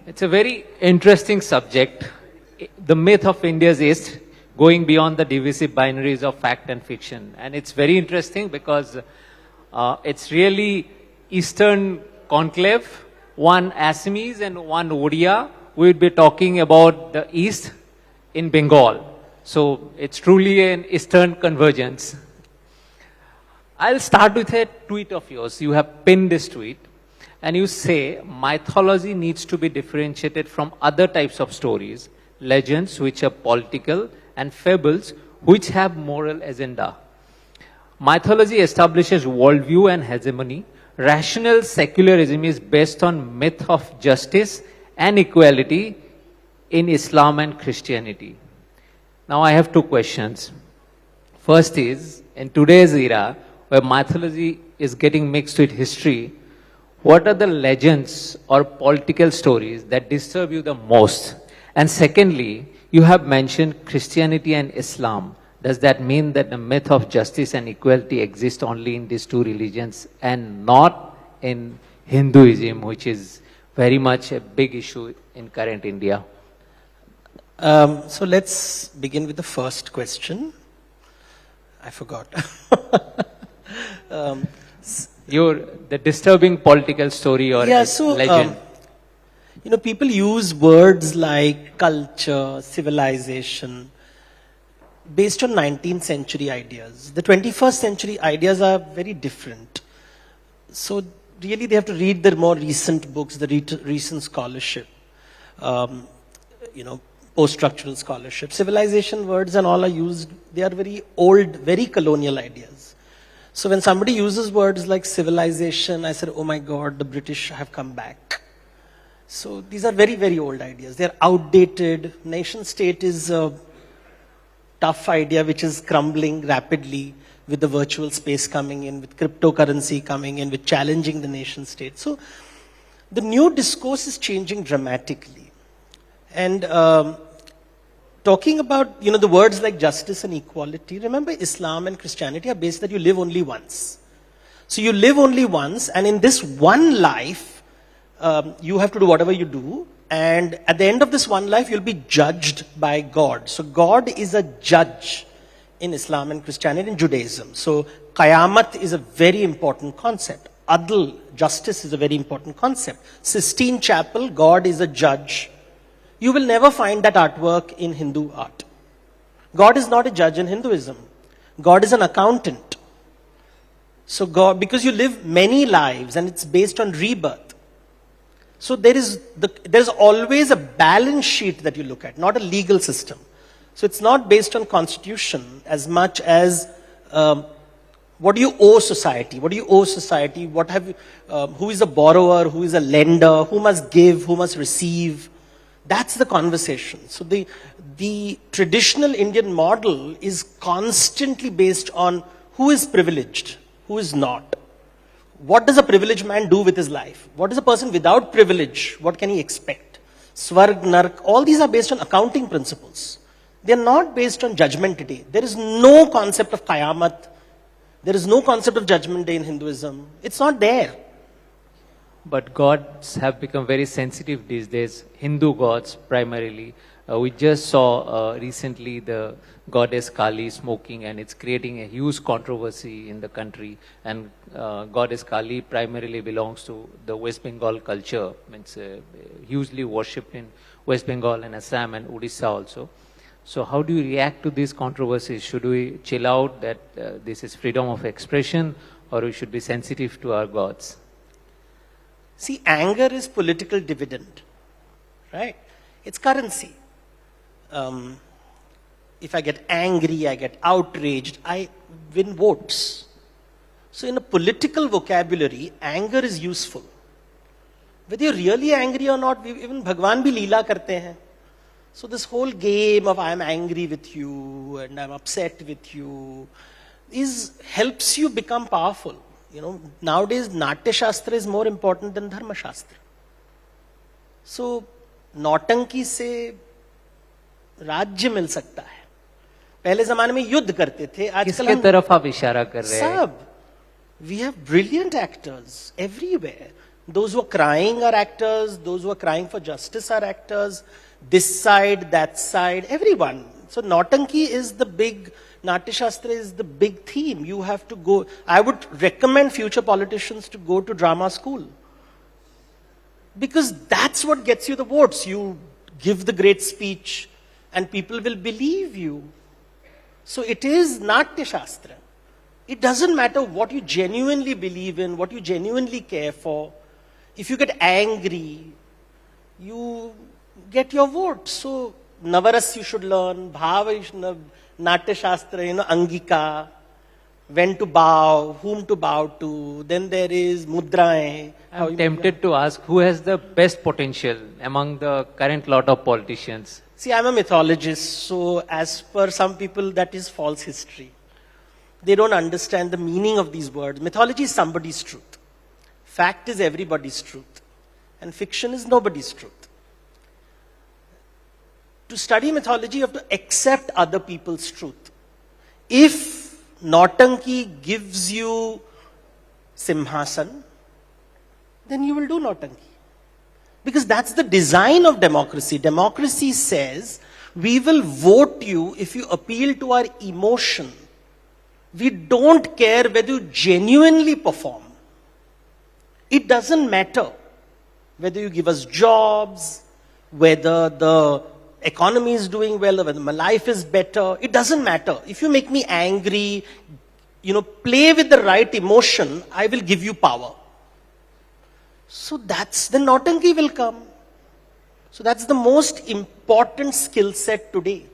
It's a very interesting subject. The myth of India's East, going beyond the divisive binaries of fact and fiction. And it's very interesting because it's really Eastern Conclave, one Assamese and one Odia. We would be talking about the East in Bengal. So it's truly an Eastern convergence. I'll start with a tweet of yours. You have pinned this tweet. And you say, mythology needs to be differentiated from other types of stories, legends which are political, and fables which have moral agenda. Mythology establishes worldview and hegemony. Rational secularism is based on myth of justice and equality in Islam and Christianity. Now I have two questions. First is, in today's era, where mythology is getting mixed with history, what are the legends or political stories that disturb you the most? And secondly, you have mentioned Christianity and Islam. Does that mean that the myth of justice and equality exists only in these two religions and not in Hinduism, which is very much a big issue in current India? So let's begin with the first question. I forgot. The disturbing political story or legend. People use words like culture, civilization, based on 19th century ideas. The 21st century ideas are very different. So really they have to read the more recent books, the recent scholarship, post-structural scholarship. Civilization words and all are used, they are very old, very colonial ideas. So when somebody uses words like civilization, I said, oh my God, the British have come back. So these are very, very old ideas. They're outdated. Nation state is a tough idea which is crumbling rapidly with the virtual space coming in, with cryptocurrency coming in, with challenging the nation state. So the new discourse is changing dramatically. And talking about, the words like justice and equality, remember Islam and Christianity are based that you live only once. So you live only once, and in this one life, you have to do whatever you do, and at the end of this one life, you'll be judged by God. So God is a judge in Islam and Christianity and Judaism. So Qayamat is a very important concept. Adl, justice, is a very important concept. Sistine Chapel, God is a judge. You will never find that artwork in Hindu art. God is not a judge in Hinduism. God is an accountant. So God, because you live many lives and it's based on rebirth. So there's always a balance sheet that you look at, not a legal system. So it's not based on constitution as much as what do you owe society? What do you owe society? Who is a borrower? Who is a lender? Who must give? Who must receive? That's the conversation. So the traditional Indian model is constantly based on who is privileged, who is not. What does a privileged man do with his life? What does a person without privilege, what can he expect? Swarg, Nark, all these are based on accounting principles. They are not based on judgment day. There is no concept of Qayamat. There is no concept of judgment day in Hinduism. It's not there. But gods have become very sensitive these days, Hindu gods primarily. We just saw recently the goddess Kaali smoking, and it's creating a huge controversy in the country. And goddess Kaali primarily belongs to the West Bengal culture. It's hugely worshipped in West Bengal and Assam and Odisha also. So how do you react to these controversies? Should we chill out that this is freedom of expression, or we should be sensitive to our gods? See, anger is political dividend, right? It's currency. If I get angry, I get outraged, I win votes. So in a political vocabulary, anger is useful. Whether you're really angry or not, even Bhagwan bhi leela karte hain. So this whole game of I'm angry with you and I'm upset with you helps you become powerful. Nowadays, Natya Shastra is more important than Dharma Shastra. So, नौटंकी से राज्य मिल सकता है. पहले जमाने में युद्ध करते थे, आजकल किसके तरफ आप इशारा कर रहे हैं? सब. We have brilliant actors everywhere. Those who are crying are actors. Those who are crying for justice are actors. This side, that side, everyone. So Nautanki is the big, Natya Shastra is the big theme. You have to go. I would recommend future politicians to go to drama school. Because that's what gets you the votes. You give the great speech and people will believe you. So it is Natya Shastra. It doesn't matter what you genuinely believe in, what you genuinely care for. If you get angry, you get your vote. So Navaras you should learn, Bhava you should learn, Natya Shastra, Angika, when to bow, whom to bow to. Then there is Mudraएं. I'm tempted to ask who has the best potential among the current lot of politicians? See, I'm a mythologist, so as per some people, that is false history. They don't understand the meaning of these words. Mythology is somebody's truth. Fact is everybody's truth. And fiction is nobody's truth. To study mythology, you have to accept other people's truth. If Nautanki gives you Simhasan, then you will do Nautanki. Because that's the design of democracy. Democracy says, we will vote you if you appeal to our emotion. We don't care whether you genuinely perform. It doesn't matter whether you give us jobs, whether the economy is doing well, or whether my life is better. It doesn't matter. If you make me angry, play with the right emotion, I will give you power. So then Nautanki will come. So that's the most important skill set today.